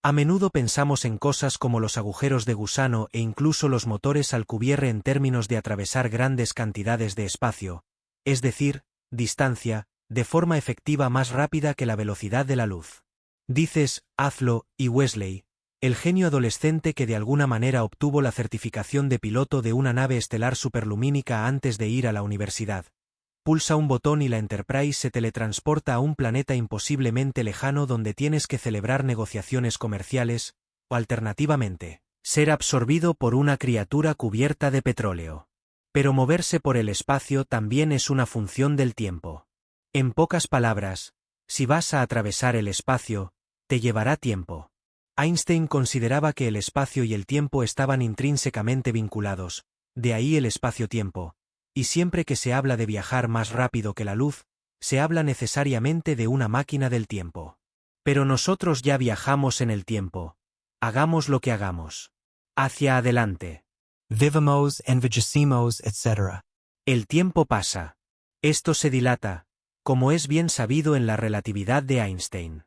A menudo pensamos en cosas como los agujeros de gusano e incluso los motores Alcubierre en términos de atravesar grandes cantidades de espacio, es decir, distancia, de forma efectiva más rápida que la velocidad de la luz. Dices, hazlo, y Wesley, el genio adolescente que de alguna manera obtuvo la certificación de piloto de una nave estelar superlumínica antes de ir a la universidad, pulsa un botón y la Enterprise se teletransporta a un planeta imposiblemente lejano donde tienes que celebrar negociaciones comerciales, o alternativamente, ser absorbido por una criatura cubierta de petróleo. Pero moverse por el espacio también es una función del tiempo. En pocas palabras, si vas a atravesar el espacio, te llevará tiempo. Einstein consideraba que el espacio y el tiempo estaban intrínsecamente vinculados, de ahí el espacio-tiempo. Y siempre que se habla de viajar más rápido que la luz, se habla necesariamente de una máquina del tiempo. Pero nosotros ya viajamos en el tiempo. Hagamos lo que hagamos. Hacia adelante. Vivamos, envejecimos, etc. El tiempo pasa. Esto se dilata, como es bien sabido en la relatividad de Einstein.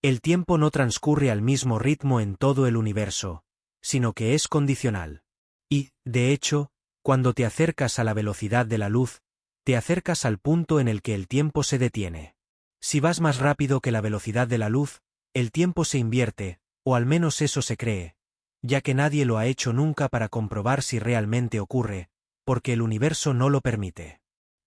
El tiempo no transcurre al mismo ritmo en todo el universo, sino que es condicional. Y, de hecho, cuando te acercas a la velocidad de la luz, te acercas al punto en el que el tiempo se detiene. Si vas más rápido que la velocidad de la luz, el tiempo se invierte, o al menos eso se cree, ya que nadie lo ha hecho nunca para comprobar si realmente ocurre, porque el universo no lo permite.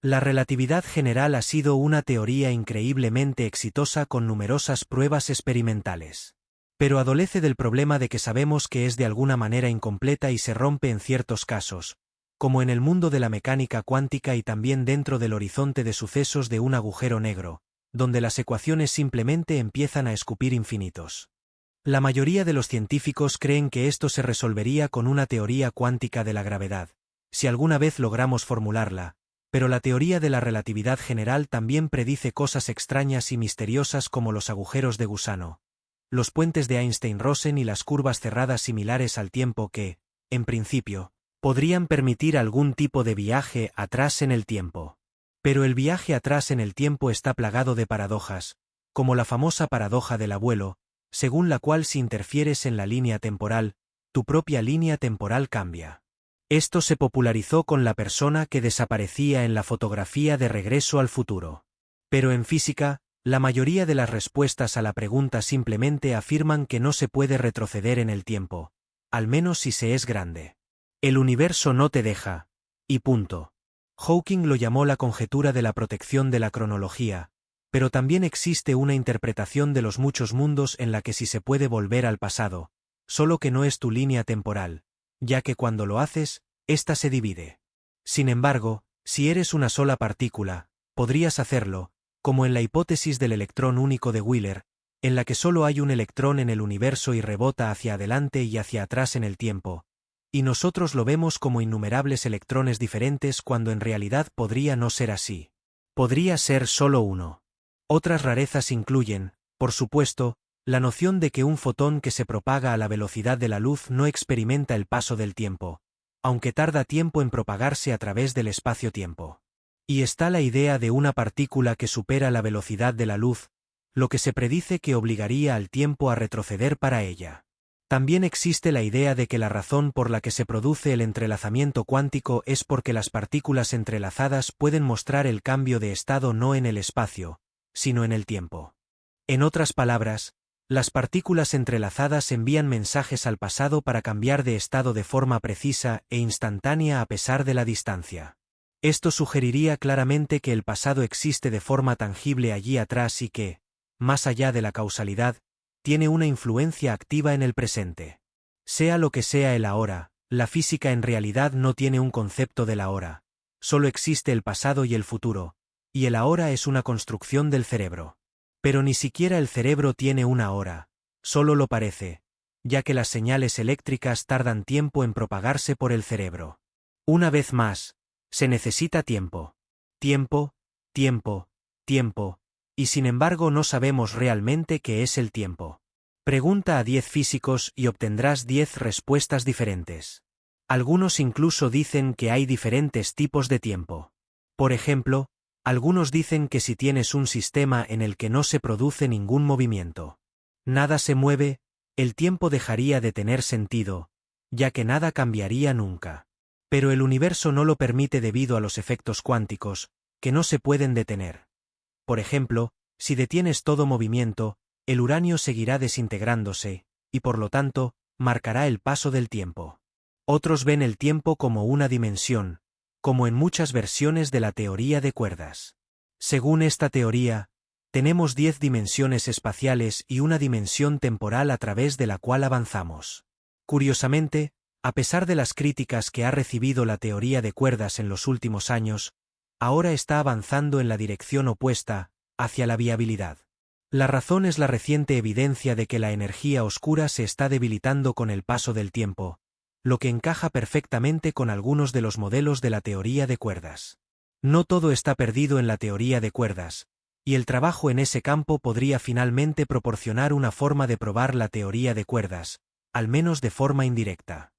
La relatividad general ha sido una teoría increíblemente exitosa con numerosas pruebas experimentales. Pero adolece del problema de que sabemos que es de alguna manera incompleta y se rompe en ciertos casos, como en el mundo de la mecánica cuántica y también dentro del horizonte de sucesos de un agujero negro, donde las ecuaciones simplemente empiezan a escupir infinitos. La mayoría de los científicos creen que esto se resolvería con una teoría cuántica de la gravedad, si alguna vez logramos formularla, pero la teoría de la relatividad general también predice cosas extrañas y misteriosas como los agujeros de gusano, los puentes de Einstein-Rosen y las curvas cerradas similares al tiempo que, en principio, podrían permitir algún tipo de viaje atrás en el tiempo. Pero el viaje atrás en el tiempo está plagado de paradojas, como la famosa paradoja del abuelo, según la cual si interfieres en la línea temporal, tu propia línea temporal cambia. Esto se popularizó con la persona que desaparecía en la fotografía de Regreso al futuro. Pero en física, la mayoría de las respuestas a la pregunta simplemente afirman que no se puede retroceder en el tiempo, al menos si se es grande. El universo no te deja, y punto. Hawking lo llamó la conjetura de la protección de la cronología, pero también existe una interpretación de los muchos mundos en la que sí se puede volver al pasado, solo que no es tu línea temporal, ya que cuando lo haces, ésta se divide. Sin embargo, si eres una sola partícula, podrías hacerlo, como en la hipótesis del electrón único de Wheeler, en la que solo hay un electrón en el universo y rebota hacia adelante y hacia atrás en el tiempo. Y nosotros lo vemos como innumerables electrones diferentes cuando en realidad podría no ser así. Podría ser solo uno. Otras rarezas incluyen, por supuesto, la noción de que un fotón que se propaga a la velocidad de la luz no experimenta el paso del tiempo, aunque tarda tiempo en propagarse a través del espacio-tiempo. Y está la idea de una partícula que supera la velocidad de la luz, lo que se predice que obligaría al tiempo a retroceder para ella. También existe la idea de que la razón por la que se produce el entrelazamiento cuántico es porque las partículas entrelazadas pueden mostrar el cambio de estado no en el espacio, sino en el tiempo. En otras palabras, las partículas entrelazadas envían mensajes al pasado para cambiar de estado de forma precisa e instantánea a pesar de la distancia. Esto sugeriría claramente que el pasado existe de forma tangible allí atrás y que, más allá de la causalidad, tiene una influencia activa en el presente. Sea lo que sea el ahora, la física en realidad no tiene un concepto del ahora, solo existe el pasado y el futuro, y el ahora es una construcción del cerebro. Pero ni siquiera el cerebro tiene una hora, solo lo parece, ya que las señales eléctricas tardan tiempo en propagarse por el cerebro. Una vez más, se necesita tiempo. Tiempo, tiempo, tiempo. Y sin embargo no sabemos realmente qué es el tiempo. Pregunta a 10 físicos y obtendrás 10 respuestas diferentes. Algunos incluso dicen que hay diferentes tipos de tiempo. Por ejemplo, algunos dicen que si tienes un sistema en el que no se produce ningún movimiento, nada se mueve, el tiempo dejaría de tener sentido, ya que nada cambiaría nunca. Pero el universo no lo permite debido a los efectos cuánticos, que no se pueden detener. Por ejemplo, si detienes todo movimiento, el uranio seguirá desintegrándose, y por lo tanto, marcará el paso del tiempo. Otros ven el tiempo como una dimensión, como en muchas versiones de la teoría de cuerdas. Según esta teoría, tenemos 10 dimensiones espaciales y una dimensión temporal a través de la cual avanzamos. Curiosamente, a pesar de las críticas que ha recibido la teoría de cuerdas en los últimos años, ahora está avanzando en la dirección opuesta, hacia la viabilidad. La razón es la reciente evidencia de que la energía oscura se está debilitando con el paso del tiempo, lo que encaja perfectamente con algunos de los modelos de la teoría de cuerdas. No todo está perdido en la teoría de cuerdas, y el trabajo en ese campo podría finalmente proporcionar una forma de probar la teoría de cuerdas, al menos de forma indirecta.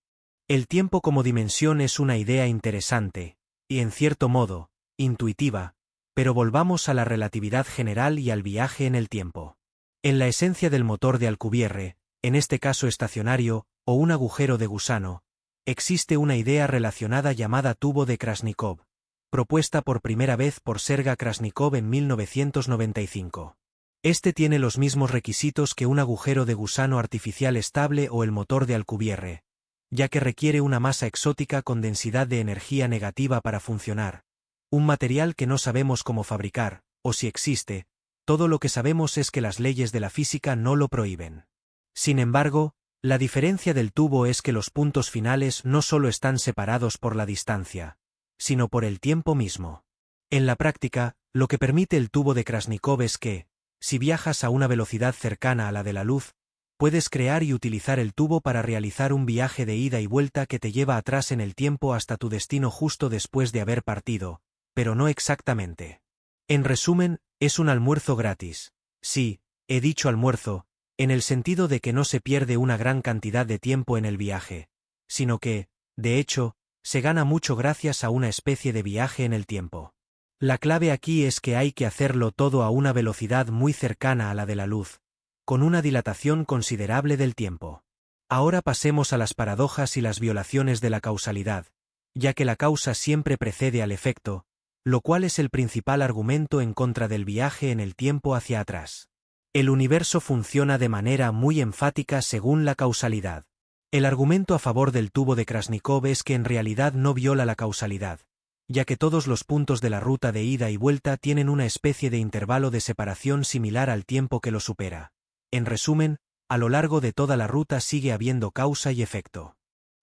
El tiempo como dimensión es una idea interesante, y en cierto modo, intuitiva, pero volvamos a la relatividad general y al viaje en el tiempo. En la esencia del motor de Alcubierre, en este caso estacionario, o un agujero de gusano, existe una idea relacionada llamada tubo de Krasnikov, propuesta por primera vez por Sergei Krasnikov en 1995. Este tiene los mismos requisitos que un agujero de gusano artificial estable o el motor de Alcubierre, ya que requiere una masa exótica con densidad de energía negativa para funcionar, un material que no sabemos cómo fabricar, o si existe, todo lo que sabemos es que las leyes de la física no lo prohíben. Sin embargo, la diferencia del tubo es que los puntos finales no solo están separados por la distancia, sino por el tiempo mismo. En la práctica, lo que permite el tubo de Krasnikov es que, si viajas a una velocidad cercana a la de la luz, puedes crear y utilizar el tubo para realizar un viaje de ida y vuelta que te lleva atrás en el tiempo hasta tu destino justo después de haber partido, pero no exactamente. En resumen, es un almuerzo gratis. Sí, he dicho almuerzo, en el sentido de que no se pierde una gran cantidad de tiempo en el viaje, sino que, de hecho, se gana mucho gracias a una especie de viaje en el tiempo. La clave aquí es que hay que hacerlo todo a una velocidad muy cercana a la de la luz, con una dilatación considerable del tiempo. Ahora pasemos a las paradojas y las violaciones de la causalidad, ya que la causa siempre precede al efecto, lo cual es el principal argumento en contra del viaje en el tiempo hacia atrás. El universo funciona de manera muy enfática según la causalidad. El argumento a favor del tubo de Krasnikov es que en realidad no viola la causalidad, ya que todos los puntos de la ruta de ida y vuelta tienen una especie de intervalo de separación similar al tiempo que lo supera. En resumen, a lo largo de toda la ruta sigue habiendo causa y efecto.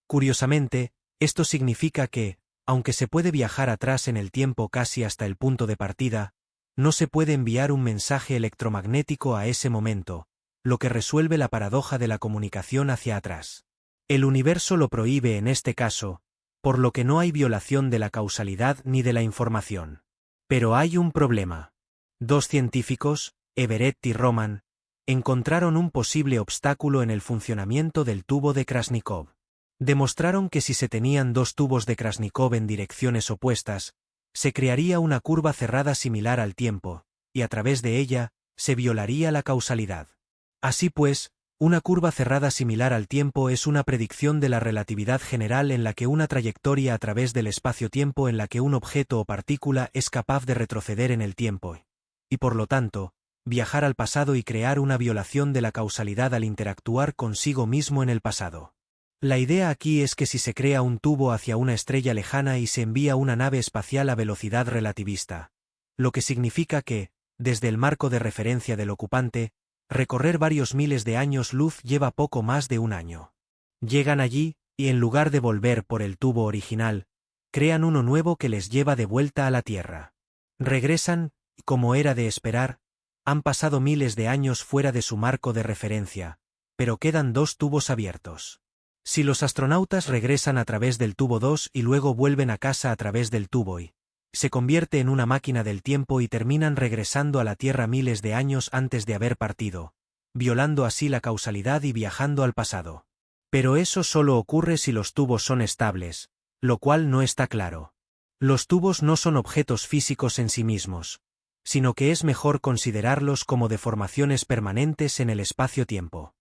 Curiosamente, esto significa que, aunque se puede viajar atrás en el tiempo casi hasta el punto de partida, no se puede enviar un mensaje electromagnético a ese momento, lo que resuelve la paradoja de la comunicación hacia atrás. El universo lo prohíbe en este caso, por lo que no hay violación de la causalidad ni de la información. Pero hay un problema. Dos científicos, Everett y Roman, encontraron un posible obstáculo en el funcionamiento del tubo de Krasnikov. Demostraron que si se tenían dos tubos de Krasnikov en direcciones opuestas, se crearía una curva cerrada similar al tiempo, y a través de ella, se violaría la causalidad. Así pues, una curva cerrada similar al tiempo es una predicción de la relatividad general en la que una trayectoria a través del espacio-tiempo en la que un objeto o partícula es capaz de retroceder en el tiempo, y por lo tanto, viajar al pasado y crear una violación de la causalidad al interactuar consigo mismo en el pasado. La idea aquí es que si se crea un tubo hacia una estrella lejana y se envía una nave espacial a velocidad relativista, lo que significa que, desde el marco de referencia del ocupante, recorrer varios miles de años luz lleva poco más de un año. Llegan allí, y en lugar de volver por el tubo original, crean uno nuevo que les lleva de vuelta a la Tierra. Regresan, y como era de esperar, han pasado miles de años fuera de su marco de referencia, pero quedan dos tubos abiertos. Si los astronautas regresan a través del tubo 2 y luego vuelven a casa a través del tubo y se convierte en una máquina del tiempo y terminan regresando a la Tierra miles de años antes de haber partido, violando así la causalidad y viajando al pasado. Pero eso solo ocurre si los tubos son estables, lo cual no está claro. Los tubos no son objetos físicos en sí mismos, sino que es mejor considerarlos como deformaciones permanentes en el espacio-tiempo.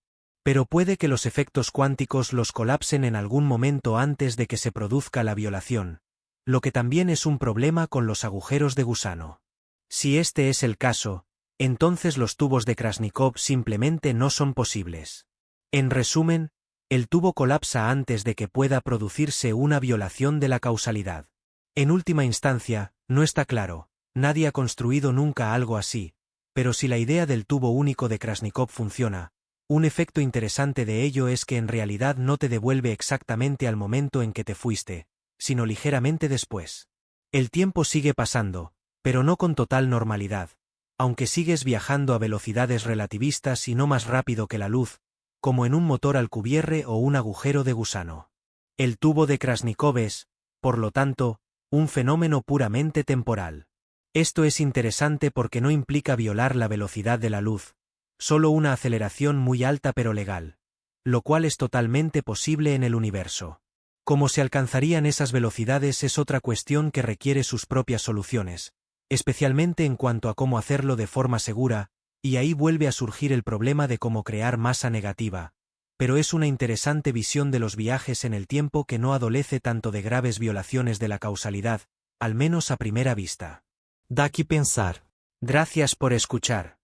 Pero puede que los efectos cuánticos los colapsen en algún momento antes de que se produzca la violación, lo que también es un problema con los agujeros de gusano. Si este es el caso, entonces los tubos de Krasnikov simplemente no son posibles. En resumen, el tubo colapsa antes de que pueda producirse una violación de la causalidad. En última instancia, no está claro, nadie ha construido nunca algo así, pero si la idea del tubo único de Krasnikov funciona, un efecto interesante de ello es que en realidad no te devuelve exactamente al momento en que te fuiste, sino ligeramente después. El tiempo sigue pasando, pero no con total normalidad, aunque sigues viajando a velocidades relativistas y no más rápido que la luz, como en un motor Alcubierre o un agujero de gusano. El tubo de Krasnikov es, por lo tanto, un fenómeno puramente temporal. Esto es interesante porque no implica violar la velocidad de la luz, solo una aceleración muy alta pero legal, lo cual es totalmente posible en el universo. Cómo se alcanzarían esas velocidades es otra cuestión que requiere sus propias soluciones, especialmente en cuanto a cómo hacerlo de forma segura, y ahí vuelve a surgir el problema de cómo crear masa negativa, pero es una interesante visión de los viajes en el tiempo que no adolece tanto de graves violaciones de la causalidad, al menos a primera vista. Dá que pensar. Gracias por escuchar.